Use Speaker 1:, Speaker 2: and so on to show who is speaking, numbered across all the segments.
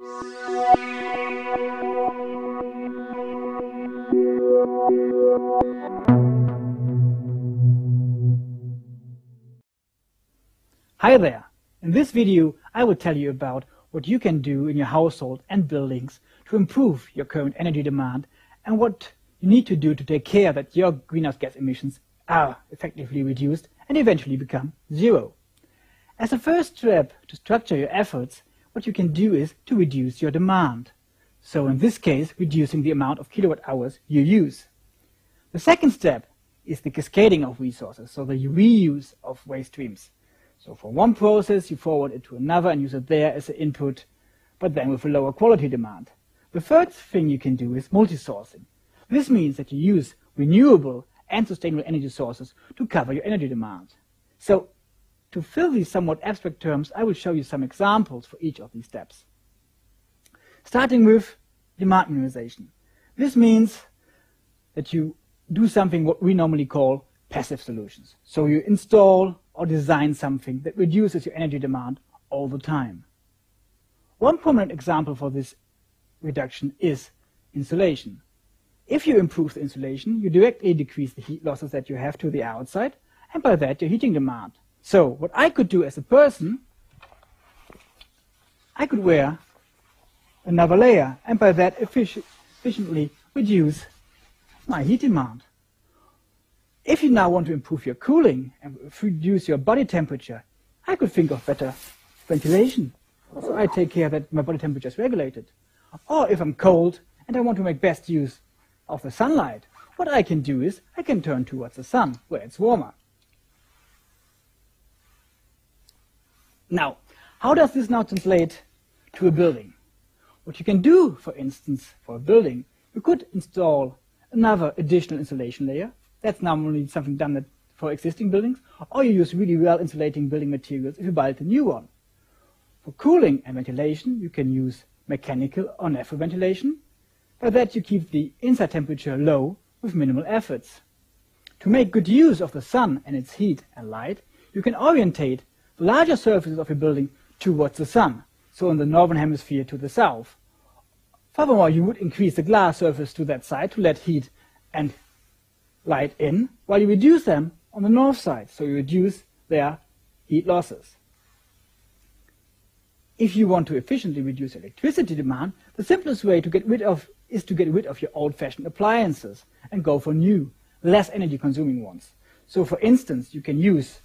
Speaker 1: Hi there! In this video I will tell you about what you can do in your household and buildings to improve your current energy demand and what you need to do to take care that your greenhouse gas emissions are effectively reduced and eventually become zero. As a first step to structure your efforts, what you can do is to reduce your demand. So in this case, reducing the amount of kilowatt hours you use. The second step is the cascading of resources, so the reuse of waste streams. So for one process, you forward it to another and use it there as an input, but then with a lower quality demand. The third thing you can do is multi-sourcing. This means that you use renewable and sustainable energy sources to cover your energy demand. So to fill these somewhat abstract terms, I will show you some examples for each of these steps. Starting with demand minimization. This means that you do something what we normally call passive solutions. So you install or design something that reduces your energy demand all the time. One prominent example for this reduction is insulation. If you improve the insulation, you directly decrease the heat losses that you have to the outside, and by that your heating demand. So what I could do as a person, I could wear another layer, and by that efficiently reduce my heat demand. If you now want to improve your cooling and reduce your body temperature, I could think of better ventilation. So I take care that my body temperature is regulated. Or if I'm cold and I want to make best use of the sunlight, what I can do is I can turn towards the sun where it's warmer. Now, how does this now translate to a building? What you can do, for instance, for a building, you could install another additional insulation layer. That's normally something done for existing buildings, or you use really well insulating building materials if you buy a new one. For cooling and ventilation, you can use mechanical or natural ventilation. By that you keep the inside temperature low with minimal efforts. To make good use of the sun and its heat and light, you can orientate the larger surfaces of your building towards the sun, so in the northern hemisphere to the south. Furthermore, you would increase the glass surface to that side to let heat and light in, while you reduce them on the north side, so you reduce their heat losses. If you want to efficiently reduce electricity demand, the simplest way to get rid of is to get rid of your old-fashioned appliances and go for new, less energy-consuming ones. So for instance, you can use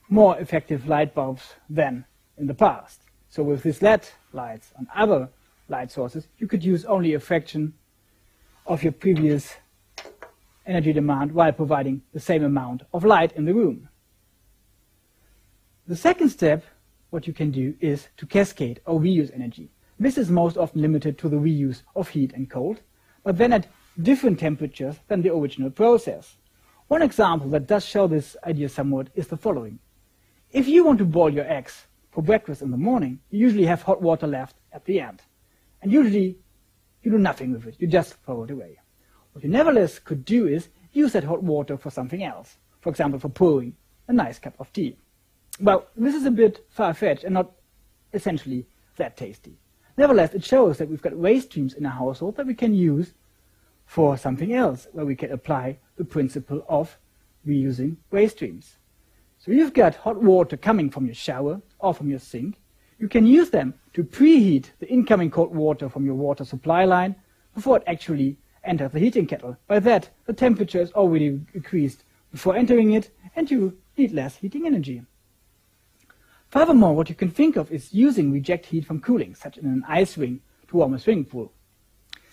Speaker 1: more effective light bulbs than in the past. So with these LED lights and other light sources, you could use only a fraction of your previous energy demand while providing the same amount of light in the room. The second step, what you can do, is to cascade or reuse energy. This is most often limited to the reuse of heat and cold, but then at different temperatures than the original process. One example that does show this idea somewhat is the following. If you want to boil your eggs for breakfast in the morning, you usually have hot water left at the end. And usually you do nothing with it, you just throw it away. What you nevertheless could do is use that hot water for something else, for example for pouring a nice cup of tea. Well, this is a bit far-fetched and not essentially that tasty. Nevertheless, it shows that we've got waste streams in a household that we can use for something else, where we can apply the principle of reusing waste streams. So you've got hot water coming from your shower or from your sink. You can use them to preheat the incoming cold water from your water supply line before it actually enters the heating kettle. By that, the temperature is already increased before entering it, and you need less heating energy. Furthermore, what you can think of is using reject heat from cooling, such as in an ice ring to warm a swimming pool.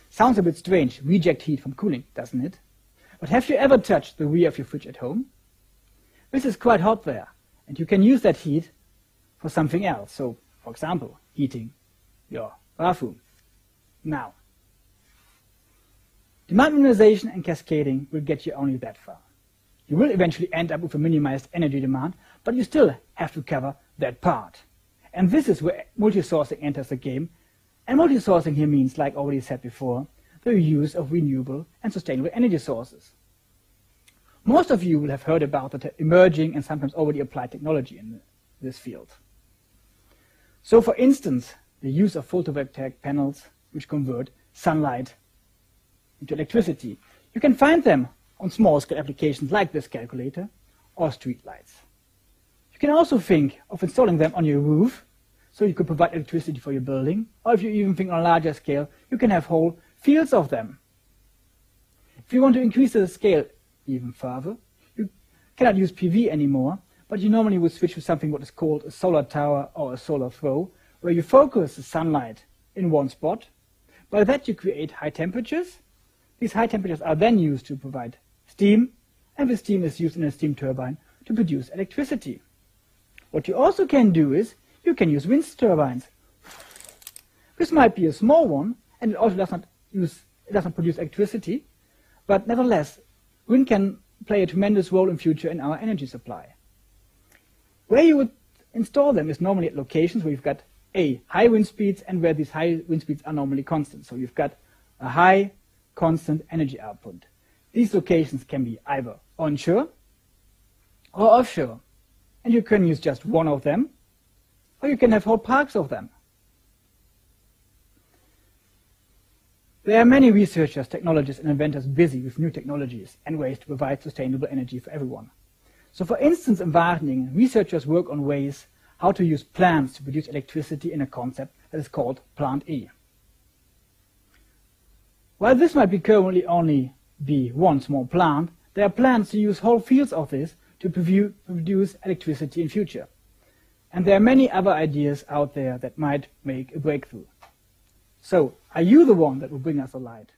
Speaker 1: Sounds a bit strange, reject heat from cooling, doesn't it? But have you ever touched the rear of your fridge at home? This is quite hot there, and you can use that heat for something else. So, for example, heating your bathroom. Now, demand minimization and cascading will get you only that far. You will eventually end up with a minimized energy demand, but you still have to cover that part. And this is where multi-sourcing enters the game. And multi-sourcing here means, like already said before, the use of renewable and sustainable energy sources. Most of you will have heard about the emerging and sometimes already applied technology in this field. So for instance, the use of photovoltaic panels which convert sunlight into electricity. You can find them on small-scale applications like this calculator or street lights. You can also think of installing them on your roof, so you could provide electricity for your building, or if you even think on a larger scale, you can have whole fields of them. If you want to increase the scale even further, you cannot use PV anymore, but you normally would switch to something what is called a solar tower or a solar throw, where you focus the sunlight in one spot. By that you create high temperatures. These high temperatures are then used to provide steam, and the steam is used in a steam turbine to produce electricity. What you also can do is you can use wind turbines. This might be a small one, and it also does not produce electricity, but nevertheless, wind can play a tremendous role in future in our energy supply. Where you would install them is normally at locations where you've got high wind speeds and where these high wind speeds are normally constant. So you've got a high constant energy output. These locations can be either onshore or offshore, and you can use just one of them, or you can have whole parks of them. There are many researchers, technologists, and inventors busy with new technologies and ways to provide sustainable energy for everyone. So for instance, in Wageningen, researchers work on ways how to use plants to produce electricity in a concept that is called Plant E. While this might be currently only be one small plant, there are plans to use whole fields of this to produce electricity in future. And there are many other ideas out there that might make a breakthrough. So, are you the one that will bring us the light?